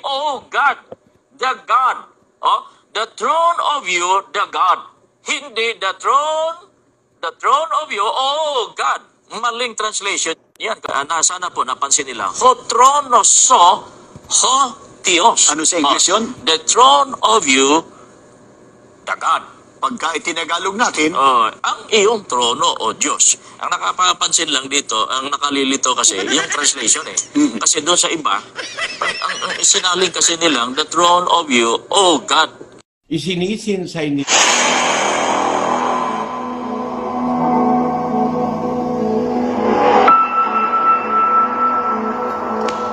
O God, the God. Oh, the throne of you, the God. Hindi the throne of you, oh God. Maling translation. Yan, sana po, napansin nila. Ho trono so, ho Dios. Ano sa English yun? The throne of you, the God. Pagka itinagalog natin, Ang iyong trono, o Diyos. Ang nakapapansin lang dito, ang nakalilito kasi, yung translation eh. Kasi doon sa iba, ang isinaling kasi nilang, the throne of you, O God. Isinisinsay ni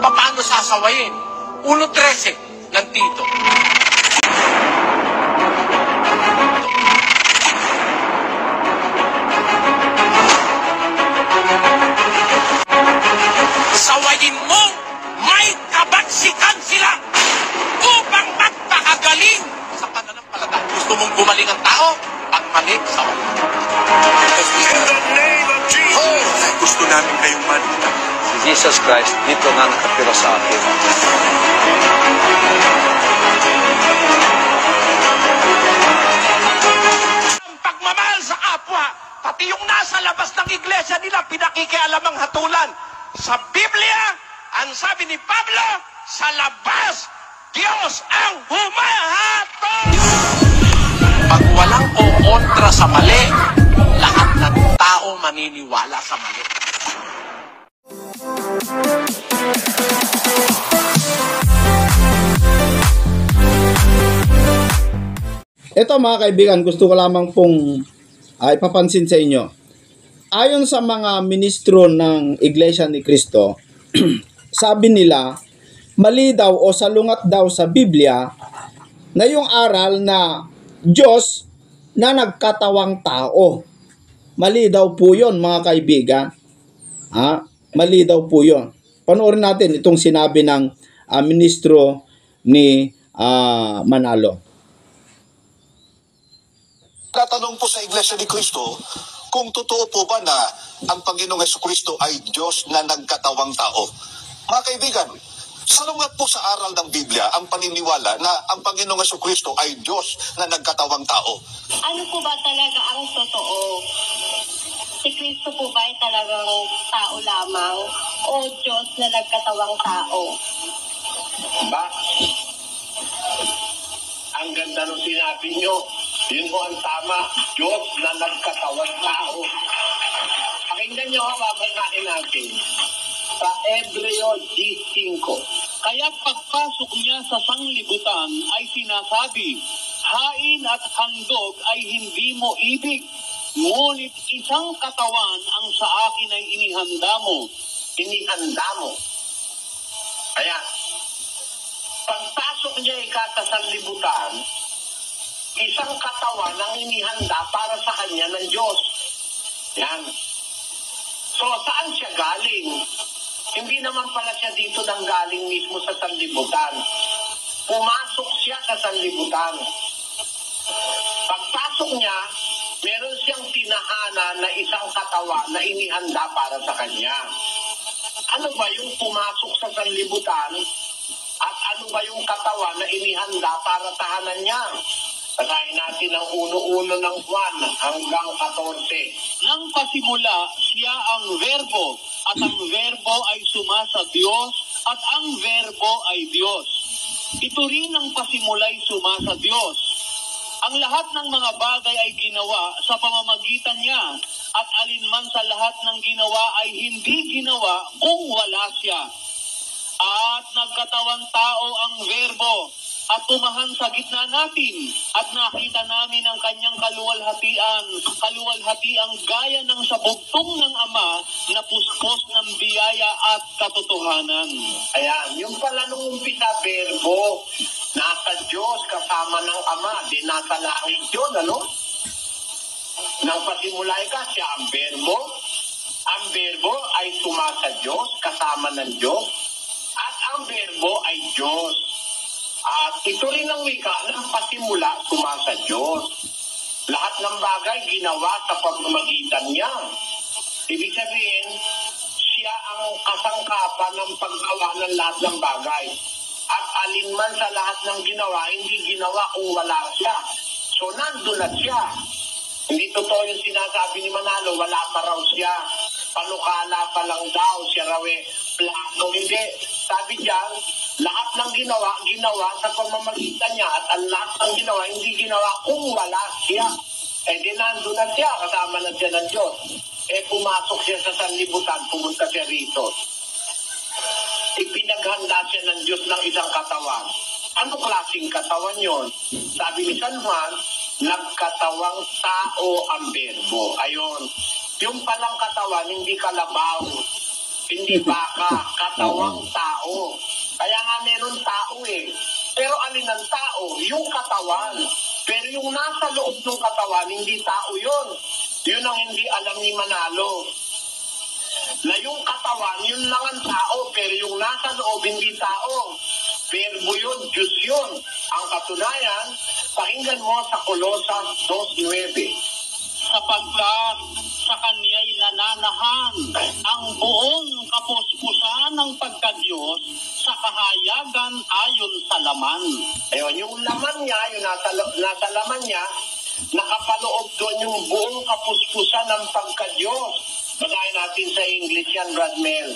Paano sasawayin? 1.13 ng Tito. Sawayin mo, may kabaksikan sila upang magpakagaling sa pananampalataya. Gusto mong gumaling ang tao? Ang mali, sawayin. In the name of Jesus! Gusto namin kayong malita. Si Jesus Christ dito na nakatira sa atin. Ang pagmamahal sa kapwa, pati yung nasa labas ng iglesia nila, pinakikialam ang hatulan. Sa Biblia, ang sabi ni Pablo, sa labas, Diyos ang humahatol! Pag walang kukontra sa mali, lahat ng tao maniniwala sa mali. Ito mga kaibigan, gusto ko lamang pong ipapansin sa inyo. Ayon sa mga ministro ng Iglesia ni Cristo, sabi nila, mali daw o salungat daw sa Biblia na yung aral na Diyos na nagkatawang tao. Mali daw po yun mga kaibigan. Mali daw po yun. Panoorin natin itong sinabi ng ministro ni Manalo. tatanong po sa Iglesia ni Cristo kung totoo po ba na ang Panginoong Jesucristo ay Diyos na nagkatawang tao. Mga kaibigan, salungat po sa aral ng Biblia ang paniniwala na ang Panginoong Jesucristo ay Diyos na nagkatawang tao. Ano po ba talaga ang totoo? Si Kristo po ba ay talagang tao lamang o Diyos na nagkatawang tao? Ba? Ang ganda ng sinabi nyo. Yun po ang tama. Diyos na nagkatawang tao. Pakinggan nyo, babagkain natin. Sa Hebreo 10:5. Kaya pagpasok niya sa sanglibutan ay sinasabi, hain at handog ay hindi mo ibig, ngunit isang katawan ang sa akin ay inihanda mo. Inihanda mo. Kaya, pagpasok niya sa sanglibutan, isang katawan ang inihanda para sa kanya ng Diyos. Yan. So, saan siya galing? Hindi naman pala siya dito nang galing mismo sa sanlibutan. Pumasok siya sa sanlibutan. Pagpasok niya, meron siyang tinahanan na isang katawan na inihanda para sa kanya. Ano ba yung pumasok sa sanlibutan? At ano ba yung katawan na inihanda para tahanan niya? Patayin natin ang uno-uno ng Juan hanggang 14. Nang pasimula, siya ang verbo, at ang verbo ay sumasa Diyos, at ang verbo ay Diyos. Ito rin ang pasimula'y sumasa Diyos. Ang lahat ng mga bagay ay ginawa sa pamamagitan niya, at alinman sa lahat ng ginawa ay hindi ginawa kung wala siya. At nagkatawang tao ang verbo, at tumahan sa gitna natin, at nakita namin ang kanyang kaluwalhatiang gaya ng sa bugtong ng Ama na puspos ng biyaya at katotohanan. Ayan, yung pala nung umpisa verbo, nasa Diyos kasama ng Ama, di nasa langit yun, ano? Nang pasimulay ka, siya ang verbo. Ang verbo ay sumasa Diyos, kasama ng Diyos, at ang verbo ay Diyos. At ito rin ang wika ng pasimula sumasa Diyos. Lahat ng bagay ginawa sa pamamagitan niya. Ibig sabihin, siya ang kasangkapan ng paggawa ng lahat ng bagay. At man sa lahat ng ginawa, hindi ginawa kung wala siya. So, nandun na siya. Hindi totoo yung sinasabi ni Manalo, wala pa raw siya. Panukala pa lang daw, siya raw plano. Hindi. Sabi diyan, lahat ng ginawa sa pamamagitan niya at ang lahat ng ginawa, hindi ginawa kung wala siya. Eh di nandun na siya, kasama na siya ng Diyos. Eh pumasok siya sa sanlibutan, pumunta siya rito. Ipinaghanda siya ng Diyos ng isang katawan. Ano klaseng katawan yon? Sabi ni San Juan, nagkatawang tao ang Berbo. Ayon. Yung palang katawan, hindi kalabaw, hindi baka, katawang tao. Kaya nga meron tao eh. Pero alin ang tao? Yung katawan. Pero yung nasa loob ng katawan, hindi tao yun. Yun ang hindi alam ni Manalo. Na yung katawan, yun lang ang tao. Pero yung nasa loob, hindi tao. Verbo yun, Diyos yun. Ang katunayan, pakinggan mo sa Kolosas 2:9. Sapagkat sa Kanya'y nananahan ang buong kapuspusan ng pagka-Diyos sa kahayagan ayon sa laman. Ayun, yung laman niya, yung nasa laman niya, nakapaloob doon yung buong kapuspusan ng pagka-Diyos. Basahin natin sa English yan, Brad Mel.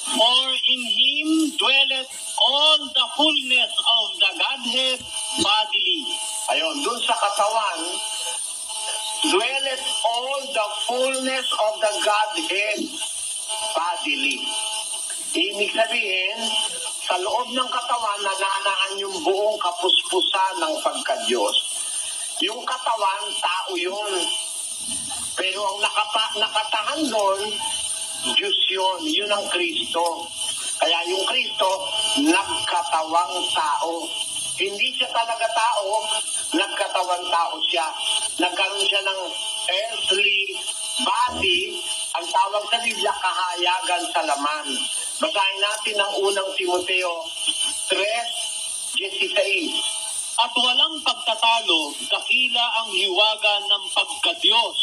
For in Him dwelleth all the fullness of the Godhead bodily. Ayun, doon sa katawan, dwelleth all the fullness of the Godhead bodily. Ibig sabihin, sa loob ng katawan, nananahan yung buong kapuspusan ng pagka-Diyos. Yung katawan, tao yun. Pero ang nakatahan doon, Diyos yun. Yun ang Kristo. Kaya yung Kristo, nagkatawang tao. Hindi siya talaga tao, nagkatawang tao siya. Nagkaroon siya ng earthly body, ang tawag sa Biblia, kahayagan sa laman. Basahin natin ang unang Timoteo 3:16. At walang pagtatalo, dakila ang hiwaga ng pagka-Diyos.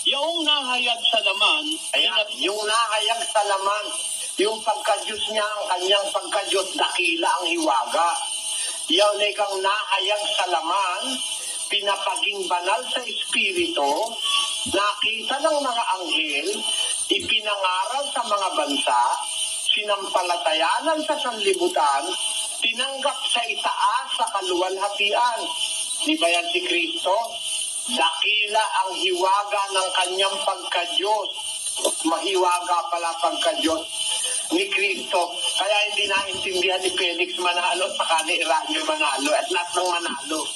Yaong nahayag sa laman, Ayan, yung nahayag sa laman, yung pagka-Diyos niya, ang kanyang pagka-Diyos, dakila ang hiwaga. Yaw na ikang nahayag sa laman, pinapaging banal sa Espiritu, nakita ng mga anghel, ipinangaral sa mga bansa, sinampalatayanan sa sanlibutan, tinanggap sa itaas sa kaluwalhatian. Di ba yan si Kristo? Dakila ang hiwaga ng kanyang pagka-Diyos. Mahiwaga pala pagka-Diyos ni Kristo. Kaya hindi naintindihan ni Felix Manalo at saka ni Ranyo Manalo at lahat ng Manalo.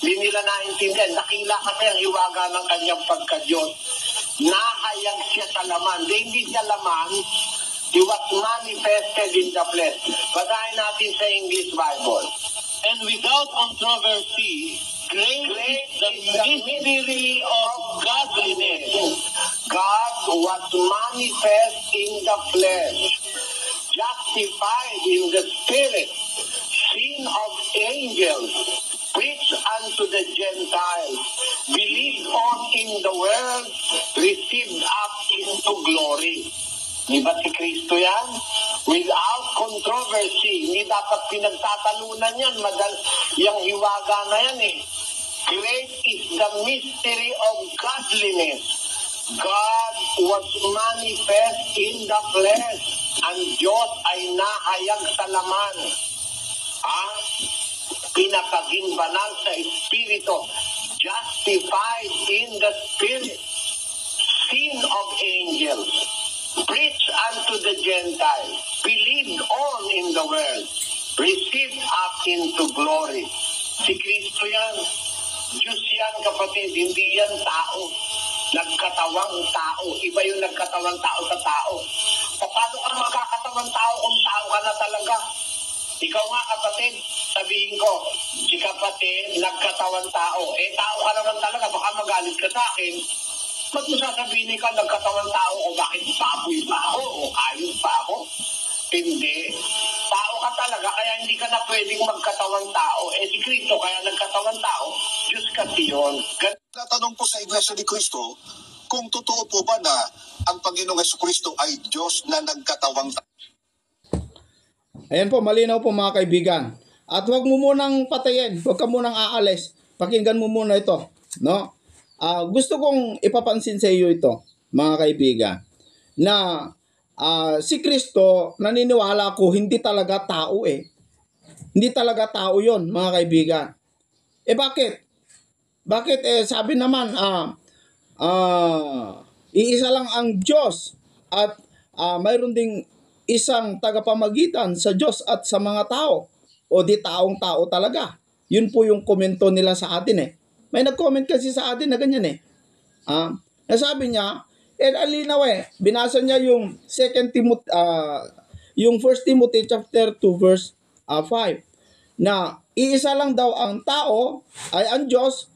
Hindi nila naintindihan. Dakila kasi ang hiwaga ng kanyang pagka-Diyos. Nahayag siya sa laman. Hindi siya laman. He was manifested in the flesh. Basahin natin sa English Bible. and without controversy, great is the mystery of godliness. God was manifest in the flesh, justified in the spirit, seen of angels, preached unto the Gentiles, believed on in the world, received up into glory. Di ba si Kristo yan? Without controversy, hindi dapat pinagtatalunan yan. Yung hiwaga na yan eh. Great is the mystery of godliness. God was manifest in the flesh, ang Diyos ay nahayag sa laman. Pinapaging banal sa Espiritu, justified in the Spirit, seen of angels, preached unto the Gentiles, believed on in the world, received up into glory. Si Kristo yan. Diyos yan, kapatid. Hindi yan tao. Nagkatawang tao. Iba yung nagkatawang tao sa tao. Paano ka magkakatawang tao kung tao ka na talaga? Ikaw nga, kapatid, sabihin ko, si kapatid, nagkatawang tao. Eh, tao ka naman talaga. Baka magalit ka sa akin. Ba't mo sasabihin ka, nagkatawang tao o bakit baboy pa ako o ayos pa ako? Hindi. Tao ka talaga, kaya hindi ka na pwedeng magkatawang tao. Eh, si Kristo, kaya nagkatawang tao, Diyos kasi yun. Natanong po sa Iglesia ni Cristo, kung totoo po ba na ang Panginoong Jesucristo ay Diyos na nagkatawang tao? Ayan po, malinaw po mga kaibigan. At huwag mo munang patayin, huwag ka munang aalis. Pakinggan mo muna ito, no? Gusto kong ipapansin sa iyo ito, mga kaibigan, na si Kristo, naniniwala ko, hindi talaga tao eh. Hindi talaga tao yon, mga kaibigan. Bakit? Bakit? Sabi naman, iisa lang ang Diyos at mayroon ding isang tagapamagitan sa Diyos at sa mga tao. O di taong-tao talaga. Yun po yung komento nila sa atin eh. May nag-comment kasi sa atin na ganyan eh. Nasabi niya, alinaw eh. Binasa niya yung 1 Timothy chapter 2 verse 5 na iisa lang daw ang tao ay ang Diyos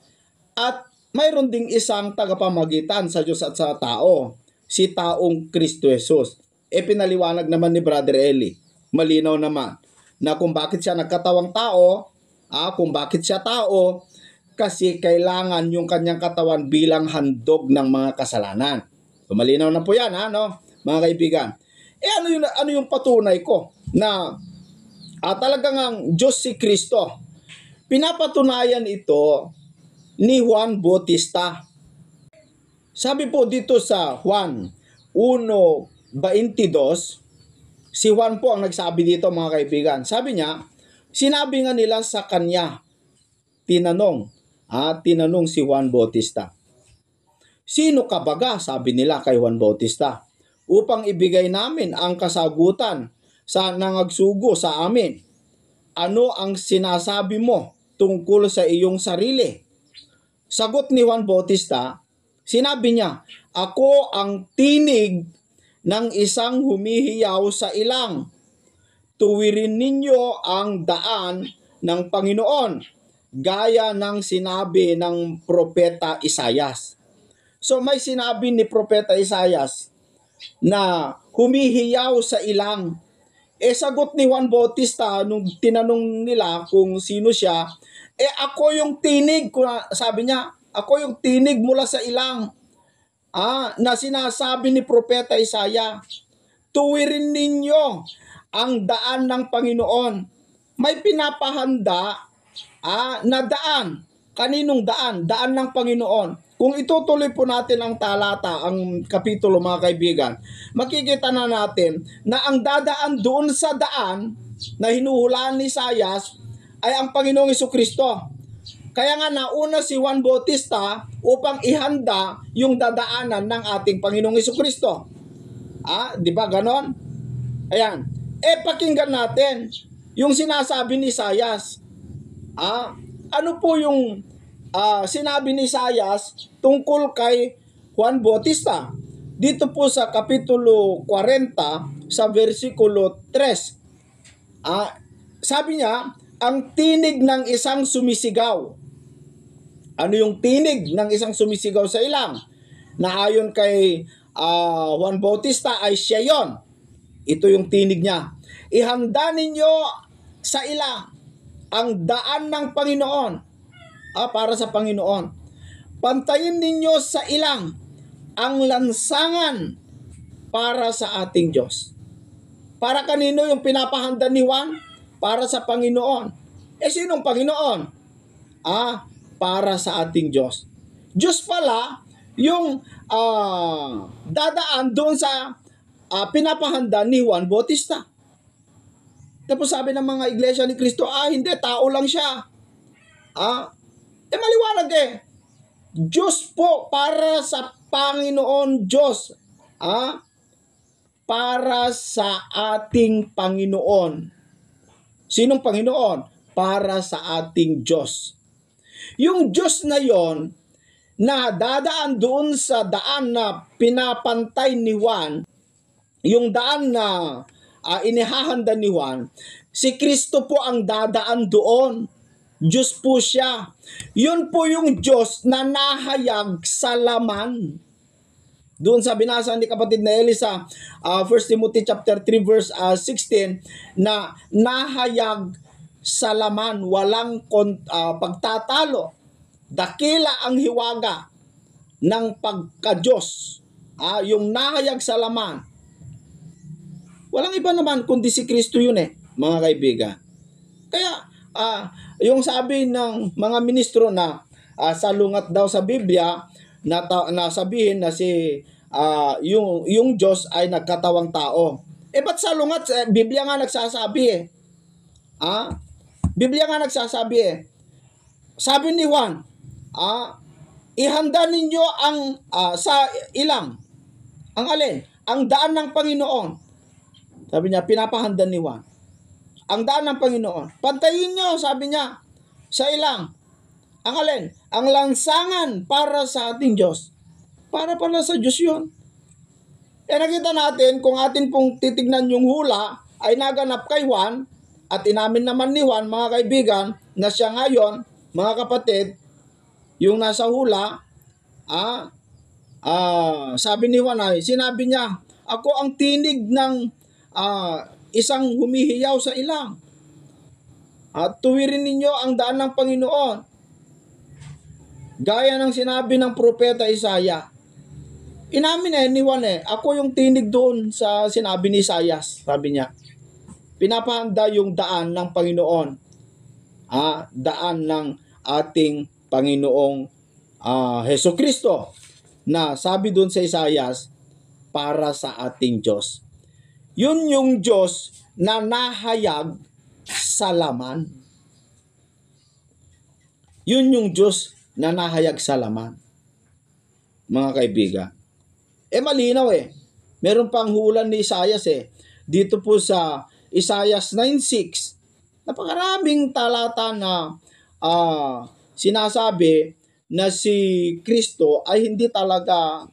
at mayroon ding isang tagapamagitan sa Diyos at sa tao, si taong Kristo Jesus. Pinaliwanag naman ni Brother Eli, malinaw naman, na kung bakit siya nagkatawang tao, kung bakit siya tao, kasi kailangan yung kanyang katawan bilang handog ng mga kasalanan. So, malinaw na po yan, mga kaibigan. Ano yung patunay ko na talagang ang Diyos si Kristo? Pinapatunayan ito ni Juan Bautista. Sabi po dito sa Juan 1:22, si Juan po ang nagsabi dito, mga kaibigan. Sabi niya, sinabi nga nila sa kanya, tinanong si Juan Bautista. Sino ka baga, sabi nila kay Juan Bautista, upang ibigay namin ang kasagutan sa nangagsugo sa amin? Ano ang sinasabi mo tungkol sa iyong sarili? Sagot ni Juan Bautista, sinabi niya, ako ang tinig ng isang humihiyaw sa ilang. Tuwirin ninyo ang daan ng Panginoon, gaya ng sinabi ng Propeta Isayas. So may sinabi ni Propeta Isayas na humihiyaw sa ilang. Sagot ni Juan Bautista nung tinanong nila kung sino siya, ako yung tinig, sabi niya, ako yung tinig mula sa ilang. Na sinasabi ni Propeta Isaya, tuwirin ninyo ang daan ng Panginoon. May pinapahanda na daan. Kaninong daan? Daan ng Panginoon. Kung itutuloy po natin ang talata, ang kapitulo, mga kaibigan, makikita na natin na ang dadaan doon sa daan na hinuhulaan ni Isayas ay ang Panginoong Jesucristo. Kaya nga nauna si Juan Bautista upang ihanda yung dadaanan ng ating Panginoong Jesucristo. Di ba ganon? Ayan. Pakinggan natin yung sinasabi ni Isayas. Ano po yung sinabi ni Isayas tungkol kay Juan Bautista? Dito po sa kapitulo 40 sa versikulo 3. Sabi niya, ang tinig ng isang sumisigaw. Ano yung tinig ng isang sumisigaw sa ilang? Na ayon kay Juan Bautista ay siya yon. Ito yung tinig niya. Ihanda ninyo sa ilang ang daan ng Panginoon. Para sa Panginoon. Pantayin ninyo sa ilang ang lansangan para sa ating Diyos. Para kanino yung pinapahanda ni Juan? Para sa Panginoon. Sinong Panginoon? Para sa ating Diyos. Diyos pala yung dadaan doon sa pinapahanda ni Juan Bautista. Tapos sabi ng mga iglesia ni Kristo, hindi, tao lang siya. Maliwanag Diyos po, para sa Panginoon Diyos. Para sa ating Panginoon. Sinong Panginoon? Para sa ating Diyos. Yung Diyos na yon na dadaan doon sa daan na pinapantay ni Juan, yung daan na inihahanda ni Juan, si Kristo po ang dadaan doon. Diyos po siya. Yun po yung Diyos na nahayag sa laman. Doon sa binasa ni kapatid na Eli sa 1 Timothy chapter 3 verse 16 na nahayag sa laman, walang pagtatalo. Dakila ang hiwaga ng pagka-Diyos. Yung nahayag sa laman. Walang iba naman kundi si Kristo yun mga kaibigan. Kaya yung sabi ng mga ministro na salungat daw sa Biblia na sabihin na yung Diyos ay nagkatawang tao. Ba't salungat? Biblia nga nagsasabi Biblia nga nagsasabi Sabi ni Juan, ihanda ninyo ang sa ilang. Ang alin? Ang daan ng Panginoon. Sabi niya, pinapahanda ni Juan. Ang daan ng Panginoon. Pantayin nyo, sabi niya, sa ilang. Ang alin? Ang lansangan para sa ating Diyos. Para pala sa Diyos yun. Nakita natin, kung atin pong titignan yung hula, ay naganap kay Juan, at inamin naman ni Juan, mga kaibigan, na siya ngayon, mga kapatid, yung nasa hula, sabi ni Juan ay, sinabi niya, ako ang tinig ng isang humihiyaw sa ilang. At tuwirin ninyo ang daan ng Panginoon. Gaya ng sinabi ng propeta Isaiah. Inamin ni Juan ako yung tinig doon sa sinabi ni Isaias, sabi niya. Pinapahanda yung daan ng Panginoon. Daan ng ating Panginoong Hesus Kristo na sabi doon sa Isaias, para sa ating Diyos. Yun yung Diyos na nahayag sa laman. Yun yung Diyos na nahayag sa laman. Mga kaibigan. Malinaw Meron pang hulan ni Isaias Dito po sa Isaias 9:6, napakaraming talata na sinasabi na si Kristo ay hindi talaga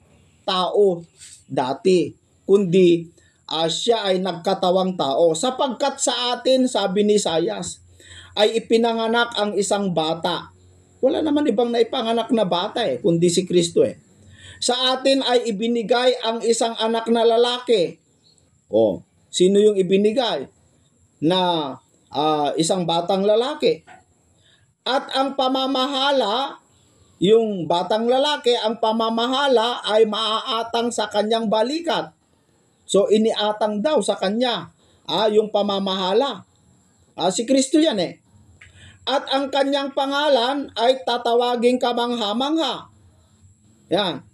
tao dati, kundi siya ay nagkatawang tao. Sapagkat sa atin, sabi ni Isaias, ay ipinanganak ang isang bata. Wala naman ibang naipanganak na bata kundi si Kristo Sa atin ay ibinigay ang isang anak na lalaki. Sino yung ibinigay? Na isang batang lalaki. At ang pamamahala, yung batang lalaki, ang pamamahala ay maaatang sa kanyang balikat. So iniatang daw sa kanya yung pamamahala. Si Kristo yan At ang kanyang pangalan ay tatawaging kamangha-mangha. Yan.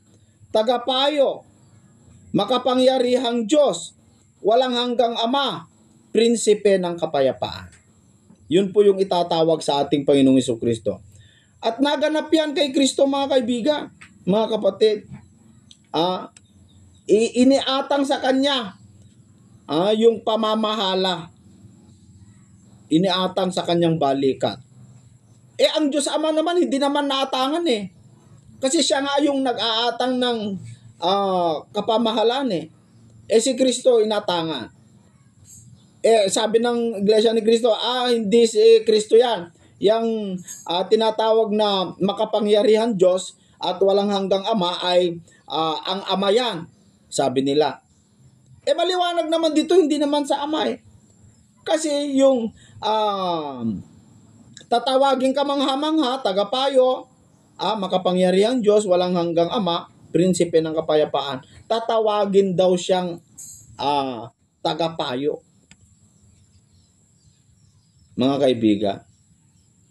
Tagapayo, makapangyarihang Diyos, walang hanggang Ama, prinsipe ng kapayapaan. Yun po yung itatawag sa ating Panginoong Jesucristo. At naganap yan kay Kristo, mga kaibigan, mga kapatid. Iniatang sa kanya yung pamamahala. Iniatang sa kanyang balikat. Ang Diyos Ama naman, hindi naman naatangan Kasi siya nga yung nag-aatang ng kapamahalan si Kristo inatangan. Sabi ng Iglesia ni Kristo, hindi si Kristo yan. Yang tinatawag na makapangyarihan Diyos at walang hanggang Ama ay ang Ama yan. Sabi nila. Maliwanag naman dito, hindi naman sa Ama Kasi yung tatawagin kamangha-mangha, tagapayo, makapangyarihang Diyos, walang hanggang Ama, prinsipe ng kapayapaan. Tatawagin daw siyang tagapayo. Mga kaibigan,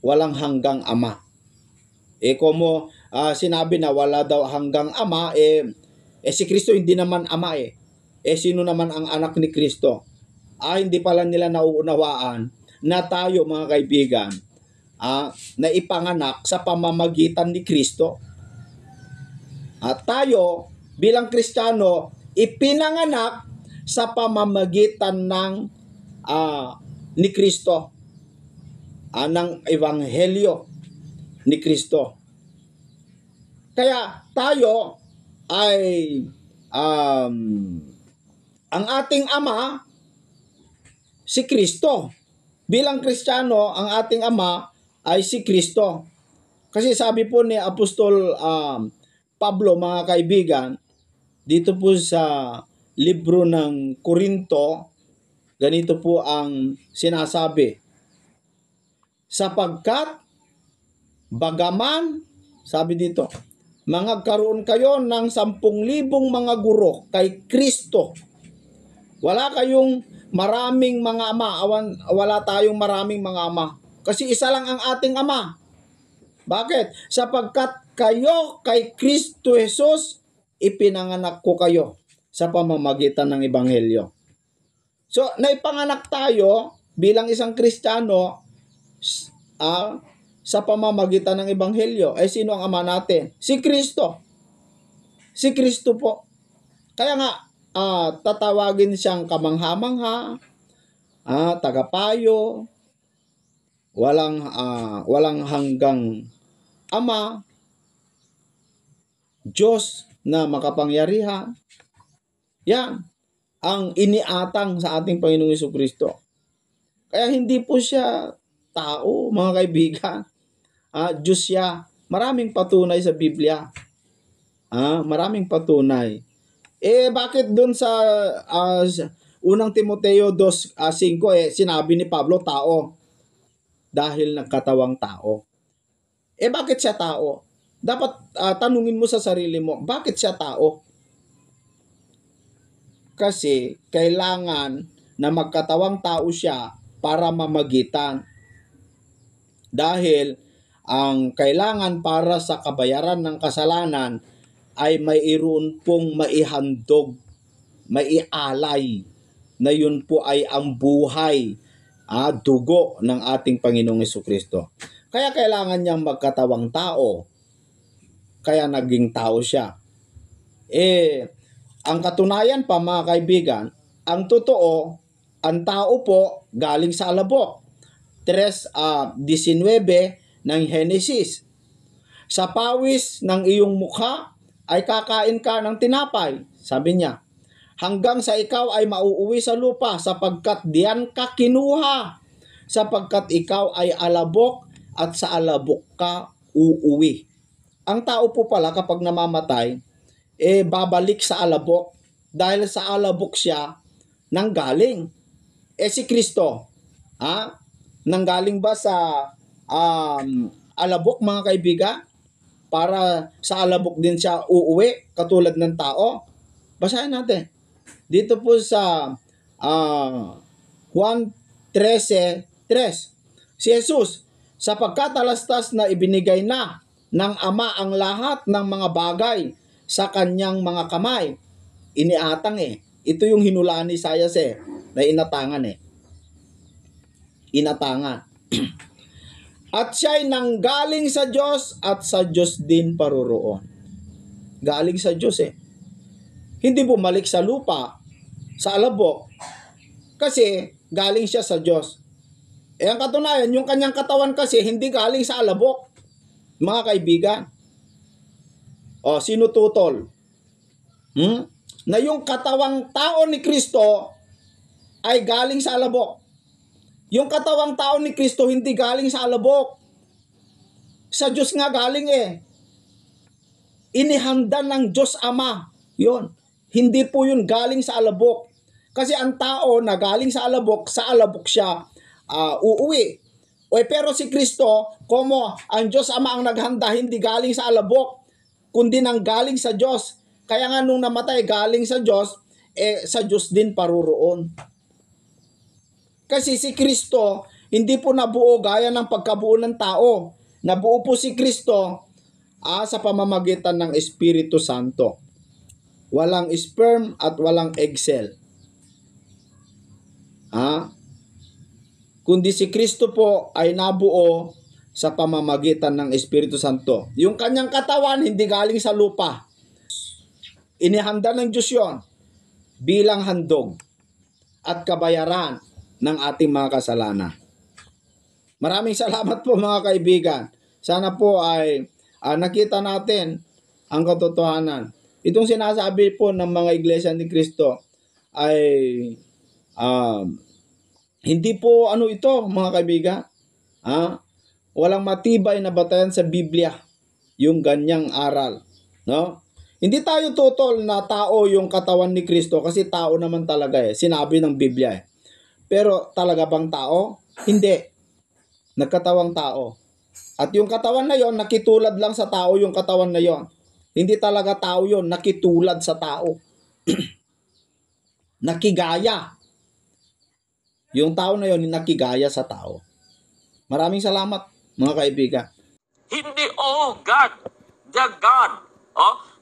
walang hanggang Ama. Como sinabi na wala daw hanggang Ama, si Kristo hindi naman Ama sino naman ang anak ni Kristo? Hindi pala nila nauunawaan na tayo, mga kaibigan, na ipanganak sa pamamagitan ni Kristo. At tayo bilang Kristiyano ipinanganak sa pamamagitan ng ni Kristo, ng ebanghelyo ni Kristo. Kaya tayo ay ang ating Ama si Kristo. Bilang Kristiyano, ang ating Ama ay si Kristo. Kasi sabi po ni Apostol Pablo, mga kaibigan, dito po sa libro ng Korinto, ganito po ang sinasabi. Sapagkat, bagaman, sabi dito, mangagkaroon kayo ng 10,000 mga guro kay Kristo. Wala kayong maraming mga ama, wala tayong maraming mga ama. Kasi isa lang ang ating Ama. Bakit? Sapagkat kayo kay Kristo Jesus, ipinanganak ko kayo sa pamamagitan ng Ebanghelyo. So, naipanganak tayo bilang isang Kristiyano sa pamamagitan ng Ebanghelyo. Eh, sino ang Ama natin? Si Kristo. Si Kristo po. Kaya nga, tatawagin siyang kamangha-mangha, tagapayo, walang hanggang Ama, Diyos na makapangyarihan. Yan ang iniatang sa ating Panginoong Jesucristo. Kaya hindi po siya tao, mga kaibigan. Diyos siya. Maraming patunay sa Biblia. Maraming patunay. Bakit dun sa unang Timoteo 2:5 sinabi ni Pablo tao? Dahil nagkatawang tao. Bakit siya tao? Dapat tanungin mo sa sarili mo, bakit siya tao? Kasi kailangan na magkatawang tao siya para mamagitan. Dahil ang kailangan para sa kabayaran ng kasalanan ay mayroon pong maihandog, maialay, na yun po ay ang buhay, dugo ng ating Panginoong Jesucristo. Kaya kailangan niyang magkatawang tao. Kaya naging tao siya. Ang katunayan pa, mga kaibigan, ang totoo, ang tao po galing sa alabok. 3:19 ng Henesis. Sa pawis ng iyong mukha ay kakain ka ng tinapay, sabi niya. Hanggang sa ikaw ay mauuwi sa lupa sapagkat diyan ka kinuha. Sapagkat ikaw ay alabok at sa alabok ka uuwi. Ang tao po pala kapag namamatay, babalik sa alabok dahil sa alabok siya nanggaling. Si Kristo, nanggaling ba sa alabok, mga kaibigan? Para sa alabok din siya uuwi katulad ng tao? Basahin natin. Dito po sa Juan 13:3. Si Jesus, sapagkat alastas na ibinigay na ng Ama ang lahat ng mga bagay sa kanyang mga kamay. Iniatang Ito yung hinulaan ni Isaias na inatangan Inatangan. At siya'y nanggaling sa Diyos at sa Diyos din paroroon. Galing sa Diyos Hindi bumalik sa lupa, sa alabok. Kasi galing siya sa Diyos. Ang katunayan, yung kanyang katawan kasi hindi galing sa alabok. Mga kaibigan. Sino tutol? Na yung katawang tao ni Kristo ay galing sa alabok. Yung katawang tao ni Kristo hindi galing sa alabok. Sa Diyos nga galing Inihanda ng Diyos Ama. Yun. Hindi po yun galing sa alabok. Kasi ang tao na galing sa alabok siya uuwi. Pero si Kristo, como ang Diyos Ama ang naghanda, hindi galing sa alabok, kundi nang galing sa Diyos. Kaya nga nung namatay galing sa Diyos, sa Diyos din paroroon. Kasi si Kristo, hindi po nabuo gaya ng pagkabuo ng tao. Nabuo po si Kristo sa pamamagitan ng Espiritu Santo. Walang sperm at walang egg cell. Kundi si Kristo po ay nabuo sa pamamagitan ng Espiritu Santo. Yung kanyang katawan hindi galing sa lupa. Inihanda ng Diyos yun bilang handog at kabayaran ng ating mga kasalanan. Maraming salamat po, mga kaibigan. Sana po ay nakita natin ang katotohanan. Itong sinasabi po ng mga iglesia ni Kristo ay hindi po ito, mga kaibigan. Walang matibay na batayan sa Biblia yung ganyang aral, no? Hindi tayo tutol na tao yung katawan ni Kristo kasi tao naman talaga sinabi ng Biblia Pero talaga bang tao? Hindi. Nagkatawang tao. At yung katawan na yon, nakitulad lang sa tao yung katawan na yon. Hindi talaga tao yon, nakitulad sa tao. Nakigaya. Yung tao na yon, nakigaya sa tao. Maraming salamat, mga kaibigan. Hindi, oh God, the God.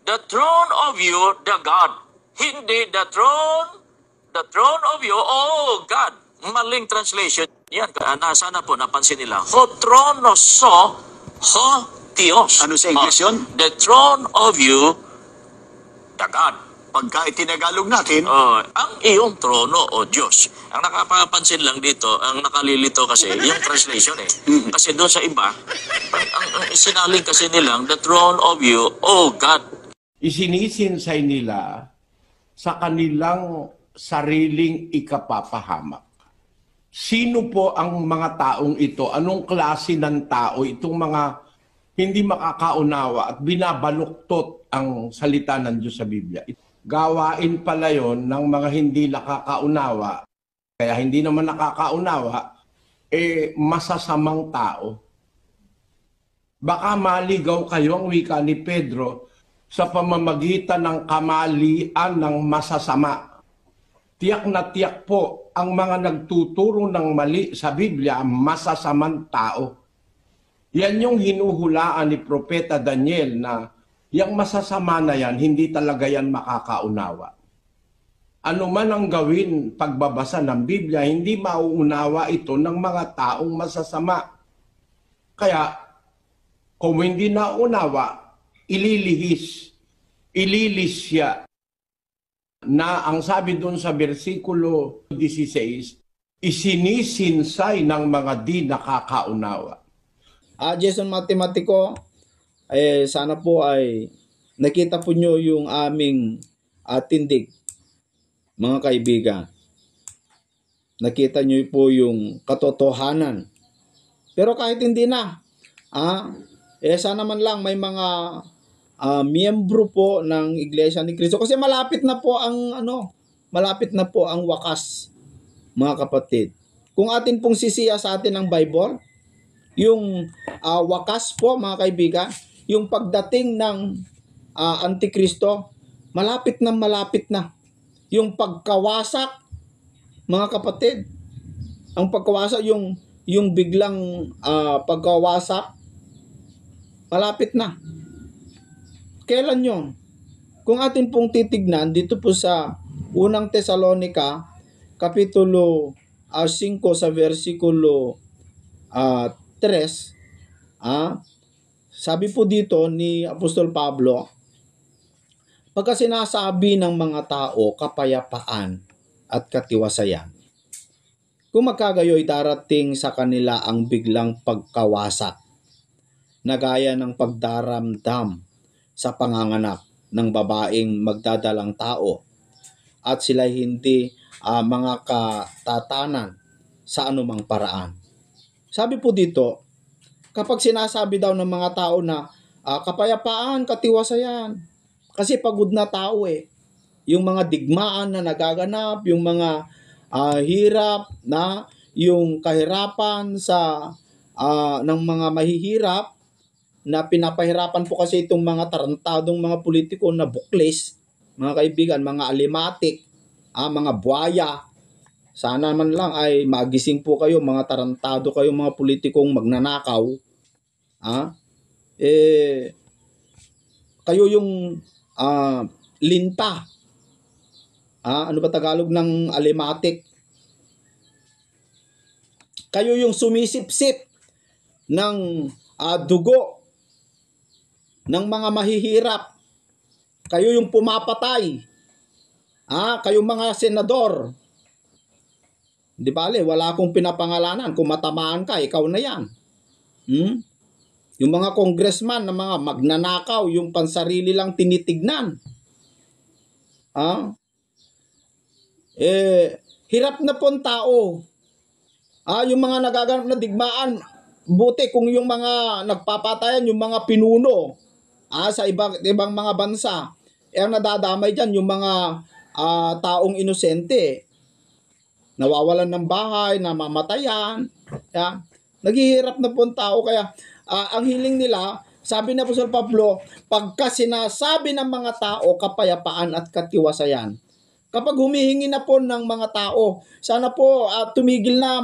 The throne of you, the God. Hindi the throne of you, oh God. Maling translation. Yan, sana po napansin nila. Ho trono so, ho Dios. Ano sa English yun? The throne of you, the God. Pagka itinagalog natin, Ang iyong trono o Diyos. Ang nakapapansin lang dito, ang nakalilito kasi, yung translation eh. Kasi doon sa iba, ang isinaling kasi nilang, the throne of you, oh God. Isinisinsay nila sa kanilang sariling ikapapahamak. Sino po ang mga taong ito? Anong klase ng tao? Itong mga hindi makakaunawa at binabaluktot ang salita ng Diyos sa Biblia. Gawain pala yon ng mga hindi nakakaunawa. Kaya hindi naman nakakaunawa, masasamang tao. Baka maligaw kayo ang wika ni Pedro sa pamamagitan ng kamalian ng masasama. Tiyak na tiyak po ang mga nagtuturo ng mali sa Biblia, masasamang tao. Yan yung hinuhulaan ni Propeta Daniel na yung masasama na yan, hindi talaga yan makakaunawa. Ano man ang gawin pagbabasa ng Biblia, hindi mauunawa ito ng mga taong masasama. Kaya, kung hindi naunawa, ililis siya. Na ang sabi doon sa versikulo 16, isinisinsay ng mga di nakakaunawa. Jason Matematiko, sana po ay nakita po nyo yung aming tindig, mga kaibigan. Nakita nyo po yung katotohanan. Pero kahit hindi na, sana man lang may mga miyembro po ng Iglesia ni Cristo. Kasi malapit na po ang wakas, mga kapatid. Kung atin pong sisiya sa atin ang Bible, yung wakas po, mga kaibigan, yung pagdating ng Antikristo, malapit na. Yung pagkawasak, mga kapatid, ang pagkawasak, yung biglang pagkawasak, malapit na. Kailan yun? Kung atin pong titignan, dito po sa unang Tesalonica, kapitulo 5 sa versikulo 3, sabi po dito ni Apostol Pablo, pagka sinasabi ng mga tao kapayapaan at katiwasayan, kung magkagayoy darating sa kanila ang biglang pagkawasak, na gaya ng pagdaramdam sa panganganak ng babaeng magdadalang tao, at sila hindi mga katatanan sa anumang paraan. Sabi po dito, kapag sinasabi daw ng mga tao na kapayapaan, katiwasayan, kasi pagod na tao yung mga digmaan na nagaganap, yung mga hirap na, yung kahirapan sa ng mga mahihirap, na pinapahirapan po kasi itong mga tarantadong mga politiko na buklis, mga kaibigan, mga alimatik, mga buwaya. Sana man lang ay magising po kayo, mga tarantado kayo, mga politikong magnanakaw. Kayo yung linta. Ano ba Tagalog ng alimatik? Kayo yung sumisip-sip ng dugo ng mga mahihirap. Kayo yung pumapatay. Kayo mga senador. Di bale, wala akong pinapangalanan. Kung matamaan ka, ikaw na yan. Yung mga congressman na mga magnanakaw, yung pansarili lang tinitignan. Hirap na po ang tao. Yung mga nagaganap na digmaan, buti kung yung mga nagpapatayan, yung mga pinuno sa ibang mga bansa, ang nadadamay dyan, yung mga taong inosente, nawawalan ng bahay, namamatayan. Naghihirap na po ang tao. Kaya ang hiling nila, sabi na po sa Pablo, pagka sinasabi ng mga tao kapayapaan at katiwasayan, Kapag humihingi na po ng mga tao, sana po tumigil na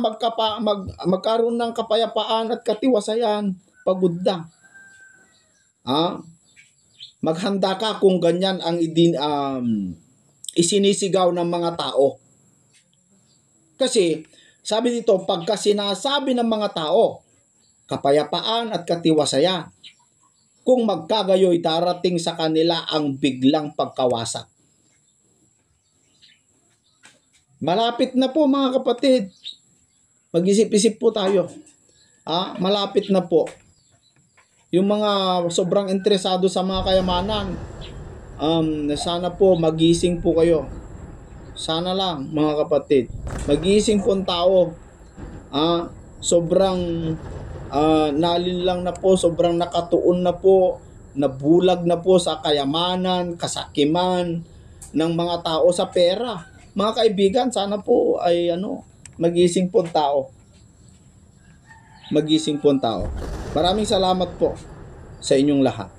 magkaroon ng kapayapaan at katiwasayan. Pagod na. Maghanda ka kung ganyan ang isinisigaw ng mga tao. Kasi, sabi dito, pagka sinasabi ng mga tao, kapayapaan at katiwasayan, kung magkagayoy darating sa kanila ang biglang pagkawasak. Malapit na po mga kapatid. Mag-isip-isip po tayo. Malapit na po. Yung mga sobrang interesado sa mga kayamanan, sana po magising po kayo. Sana lang mga kapatid. Magising po ang tao. Sobrang nalinlang na po, sobrang nakatuon na po, nabulag na po sa kayamanan, kasakiman ng mga tao sa pera. Mga kaibigan, sana po ay magising po ang tao. Magising po ang tao. Maraming salamat po sa inyong lahat.